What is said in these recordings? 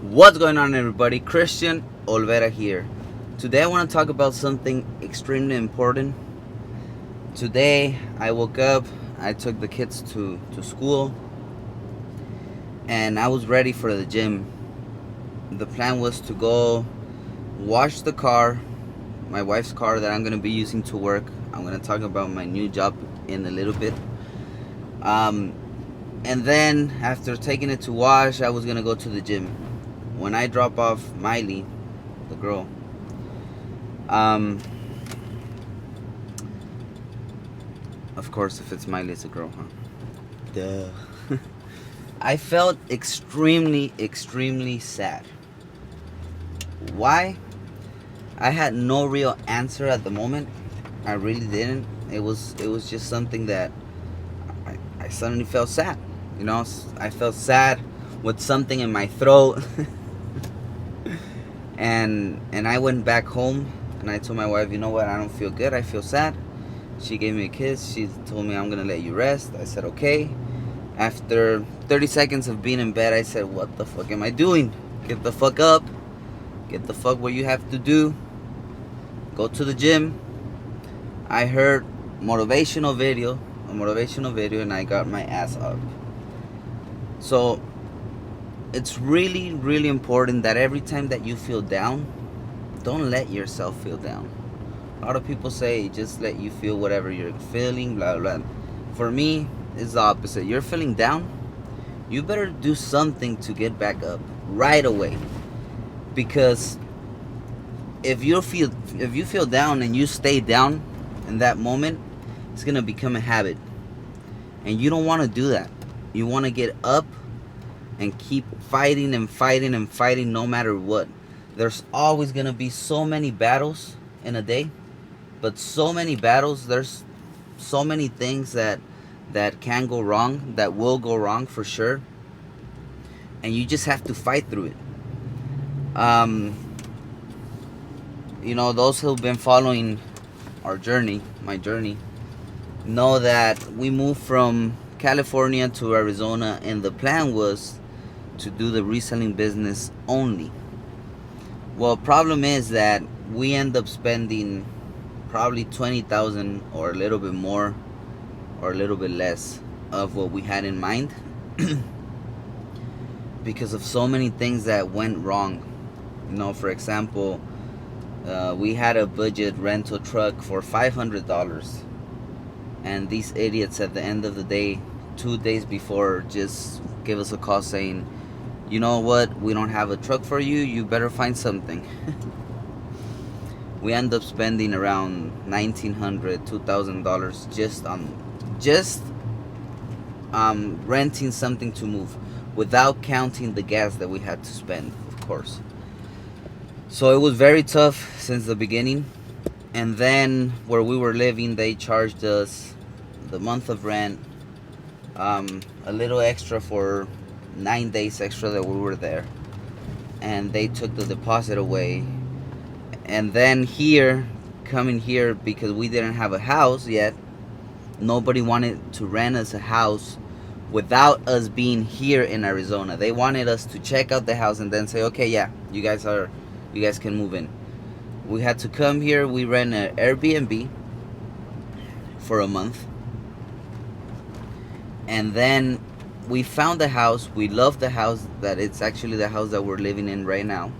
What's going on, everybody? Christian Olvera here. Today I want to talk about something extremely important. Today I woke up, I took the kids to school, and I was ready for the gym. The plan was to go wash the car, my wife's car that I'm going to be using to work. I'm going to talk about my new job in a little bit. And then after taking it to wash, I was going to go to the gym. When I drop off Miley, the girl, of course, if it's Miley, it's a girl, huh? Duh. I felt extremely sad. Why? I had no real answer at the moment. I really didn't. It was just something that I suddenly felt sad. I felt sad with something in my throat. and I went back home and I told my wife, you know what, I don't feel good, I feel sad. She gave me a kiss. She told me, I'm gonna let you rest. I said okay. After 30 seconds of being in bed, I said, what the fuck am I doing? Get the fuck up. Get the fuck what you have to do. Go to the gym. I heard a motivational video, and I got my ass up. So it's really important that every time that you feel down, don't let yourself feel down. A lot of people say just let you feel whatever you're feeling, blah blah. For me, it's the opposite. You're feeling down, you better do something to get back up right away. Because if you feel down and you stay down in that moment, it's gonna become a habit, and you don't want to do that. You want to get up and keep fighting and fighting and fighting no matter what. There's always gonna be so many battles in a day, but so many battles. There's so many things that can go wrong, that will go wrong for sure, and you just have to fight through it. Those who've been following our journey, my journey, know that we moved from California to Arizona, and the plan was to do the reselling business only. Well, problem is that we end up spending probably 20,000 or a little bit more or a little bit less of what we had in mind because of so many things that went wrong. For example, we had a budget rental truck for $500, and these idiots at the end of the day, 2 days before, just give us a call saying, you know what, we don't have a truck for you, you better find something. We end up spending around $1,900, $2,000 just renting something to move, without counting the gas that we had to spend, of course. So it was very tough since the beginning. And then where we were living, they charged us the month of rent, a little extra for 9 days extra that we were there, and they took the deposit away. And then coming here, because we didn't have a house yet, nobody wanted to rent us a house without us being here in Arizona. They wanted us to check out the house and then say, okay, yeah, you guys can move in. We had to come here. We rent an Airbnb for a month, and then we found the house. We loved the house. That it's actually the house that we're living in right now,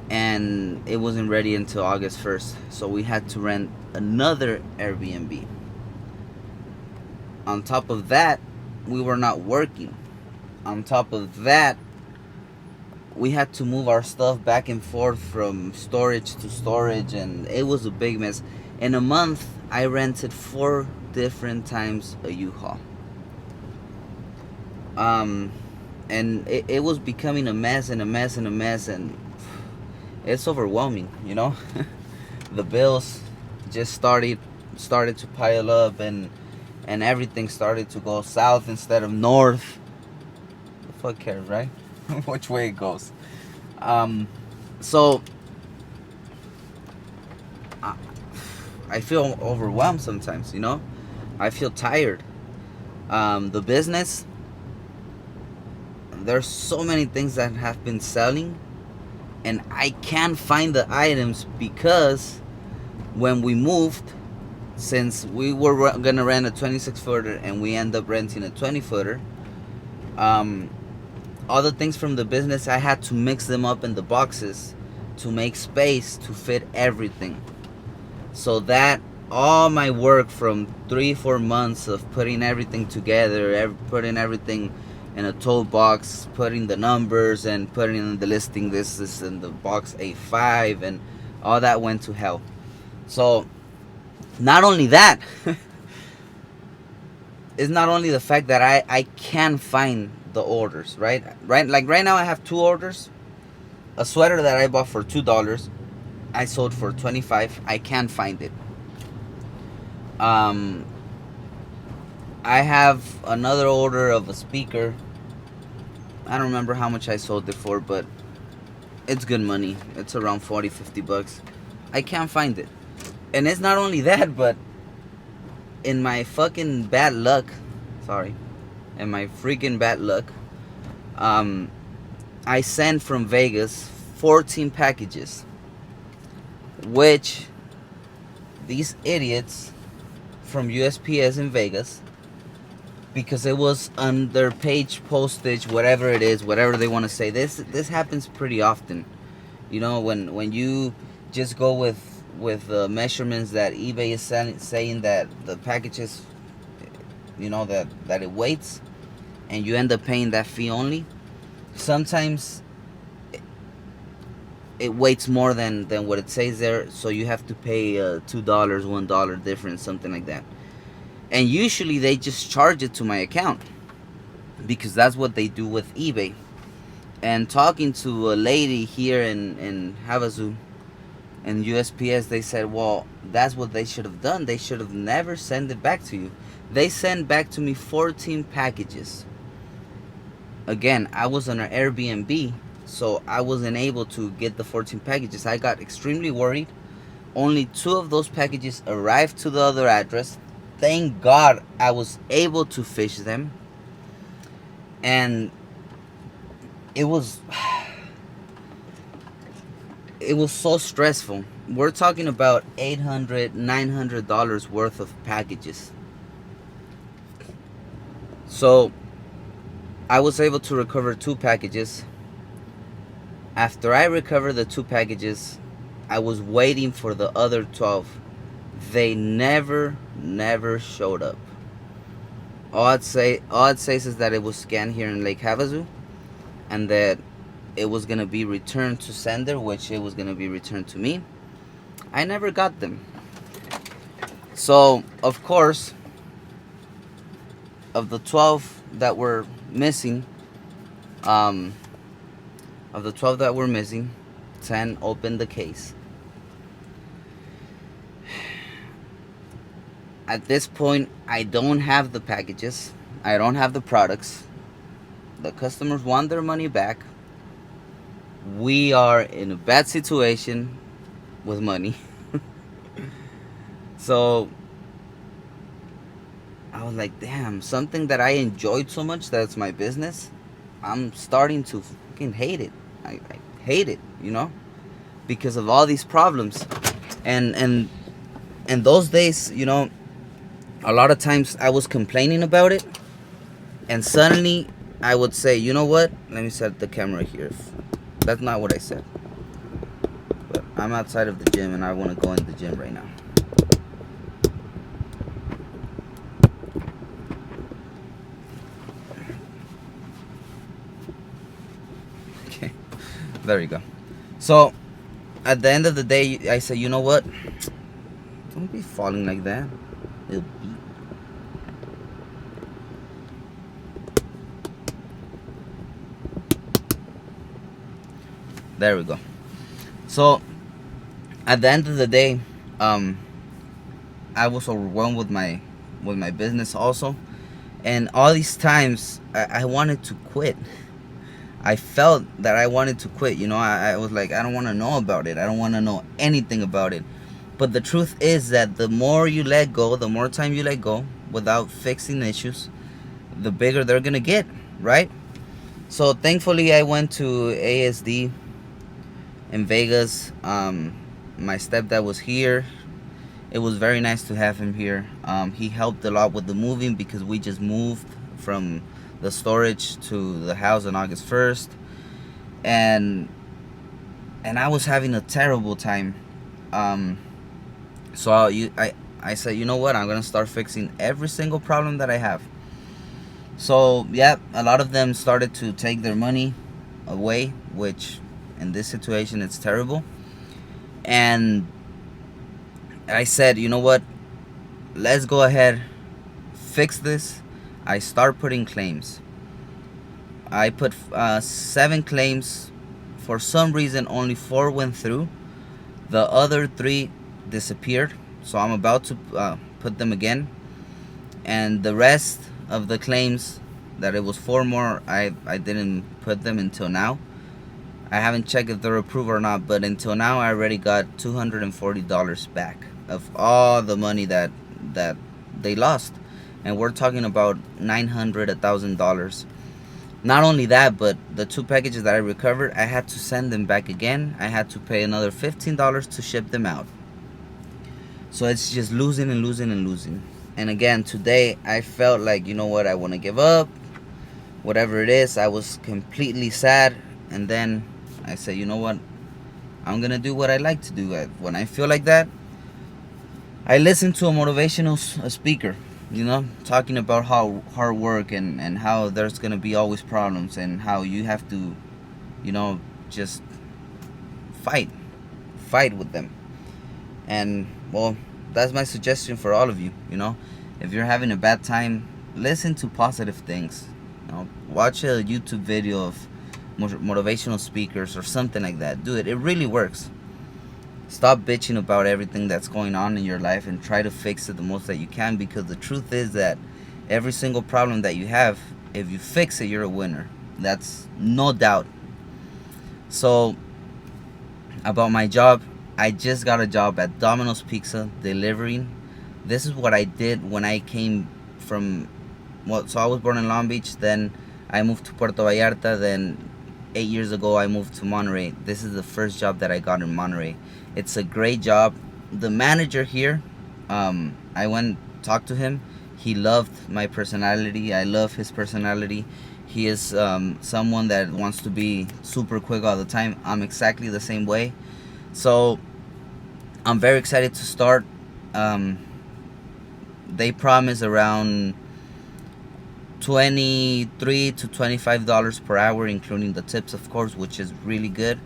and it wasn't ready until August 1st, so we had to rent another Airbnb. On top of that, we were not working. On top of that, we had to move our stuff back and forth from storage to storage, and it was a big mess. In a month, I rented 4 different times a U-Haul. And it was becoming a mess and a mess and a mess, and it's overwhelming, The bills just started to pile up, and everything started to go south instead of north. The fuck cares, right? Which way it goes. So I feel overwhelmed sometimes, I feel tired. The business, there's so many things that have been selling, and I can't find the items because when we moved, since we were gonna rent a 26 footer and we end up renting a 20 footer, all the things from the business, I had to mix them up in the boxes to make space to fit everything. So that all my work from 3-4 months of putting everything together, putting everything in a tote box, putting the numbers and putting in the listing, this is in the box A5, and all that went to hell. So not only that, it's not only the fact that I can't find the orders, right? Like right now I have 2 orders. A sweater that I bought for $2, I sold for $25. I can't find it. I have another order of a speaker. I don't remember how much I sold it for, but it's good money. It's around 40-50 bucks. I can't find it. And it's not only that, but in my fucking bad luck, in my freaking bad luck, I sent from Vegas 14 packages, which these idiots from USPS in Vegas, because it was under page postage, whatever it is, whatever they want to say. This happens pretty often, you know, when you just go with measurements that eBay is saying that the packages, you know, that it weights, and you end up paying that fee only. Sometimes it weights more than what it says there, so you have to pay $2, $1 difference, something like that. And usually they just charge it to my account, because that's what they do with eBay. And talking to a lady here in Havasu and USPS, they said, well, that's what they should have done. They should have never sent it back to you. They sent back to me 14 packages. Again, I was on an Airbnb, so I wasn't able to get the 14 packages. I got extremely worried. Only 2 of those packages arrived to the other address. Thank God I was able to fish them. And it was so stressful. We're talking about $800, $900 worth of packages. So I was able to recover 2 packages. After I recovered the 2 packages, I was waiting for the other 12. They never showed up. All it says is that it was scanned here in Lake Havasu, and that it was gonna be returned to sender, which it was gonna be returned to me. I never got them. So of course, of the 12 that were missing, 10 opened the case. At this point, I don't have the packages. I don't have the products. The customers want their money back. We are in a bad situation with money. So I was like, damn, something that I enjoyed so much, that's my business, I'm starting to fucking hate it. I hate it, you know, because of all these problems. And those days, you know, a lot of times I was complaining about it, and suddenly I would say, you know what, let me set the camera here. That's not what I said, but I'm outside of the gym and I want to go in the gym right now. Okay, there you go. So at the end of the day, I said, you know what, don't be falling like that. It'll beat. There we go. So at the end of the day, I was overwhelmed with my business also, and all these times I wanted to quit. I felt that I wanted to quit. You know, I was like, I don't want to know about it. I don't want to know anything about it. But the truth is that the more you let go, the more time you let go without fixing issues, the bigger they're gonna get, right? So thankfully, I went to ASD in Vegas. My stepdad was here. It was very nice to have him here. He helped a lot with the moving because we just moved from the storage to the house on August 1st, and I was having a terrible time. Um, so I said, you know what? I'm gonna start fixing every single problem that I have. So yeah, a lot of them started to take their money away, which in this situation it's terrible. And I said, you know what? Let's go ahead, fix this. I start putting claims. I put 7 claims. For some reason, only 4 went through. The other 3 disappeared. So I'm about to put them again. And the rest of the claims, that it was 4 more, I didn't put them until now. I haven't checked if they're approved or not, but until now I already got $240 back of all the money that they lost. And we're talking about $900, $1,000. Not only that, but the 2 packages that I recovered, I had to send them back again. I had to pay another $15 to ship them out. So it's just losing and losing and losing. And again, today I felt like, you know what, I want to give up. Whatever it is, I was completely sad. And then I said, you know what, I'm going to do what I like to do. When I feel like that, I listen to a motivational speaker, talking about how hard work and how there's going to be always problems and how you have to, just fight with them. And well, that's my suggestion for all of you. If you're having a bad time, listen to positive things. Watch a YouTube video of motivational speakers or something like that. Do it. It really works. Stop bitching about everything that's going on in your life and try to fix it the most that you can, because the truth is that every single problem that you have, if you fix it, you're a winner. That's no doubt. So about my job, I just got a job at Domino's Pizza delivering. This is what I did when I came from, so I was born in Long Beach, then I moved to Puerto Vallarta, then 8 years ago I moved to Monterey. This is the first job that I got in Monterey. It's a great job. The manager here, I went talked to him. He loved my personality. I love his personality. He is someone that wants to be super quick all the time. I'm exactly the same way. So I'm very excited to start. They promise around $23 to $25 per hour, including the tips, of course, which is really good.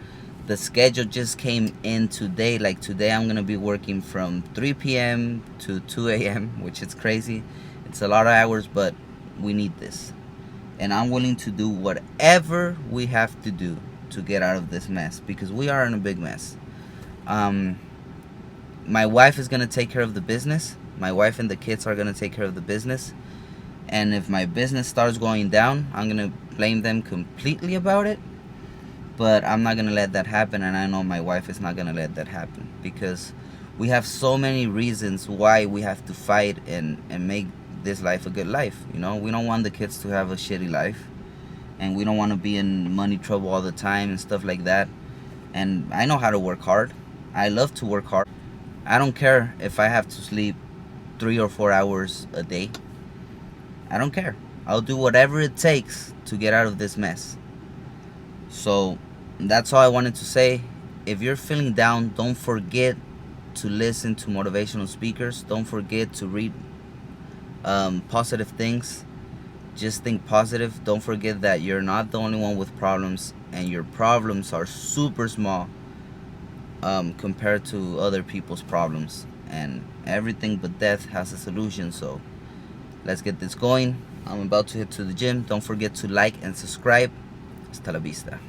The schedule just came in today. Like today, I'm gonna be working from 3 p.m. to 2 a.m., which is crazy. It's a lot of hours, but we need this, and I'm willing to do whatever we have to do to get out of this mess, because we are in a big mess. My wife is gonna take care of the business. My wife and the kids are gonna take care of the business. And if my business starts going down, I'm gonna blame them completely about it. But I'm not gonna let that happen, and I know my wife is not gonna let that happen, because we have so many reasons why we have to fight and make this life a good life. We don't want the kids to have a shitty life, and we don't want to be in money trouble all the time and stuff like that. And I know how to work hard. I love to work hard. I don't care if I have to sleep 3 or 4 hours a day. I don't care. I'll do whatever it takes to get out of this mess. So that's all I wanted to say. If you're feeling down, don't forget to listen to motivational speakers. Don't forget to read positive things. Just think positive. Don't forget that you're not the only one with problems, and your problems are super small compared to other people's problems. And everything but death has a solution. So let's get this going. I'm about to head to the gym. Don't forget to like and subscribe. Hasta la vista.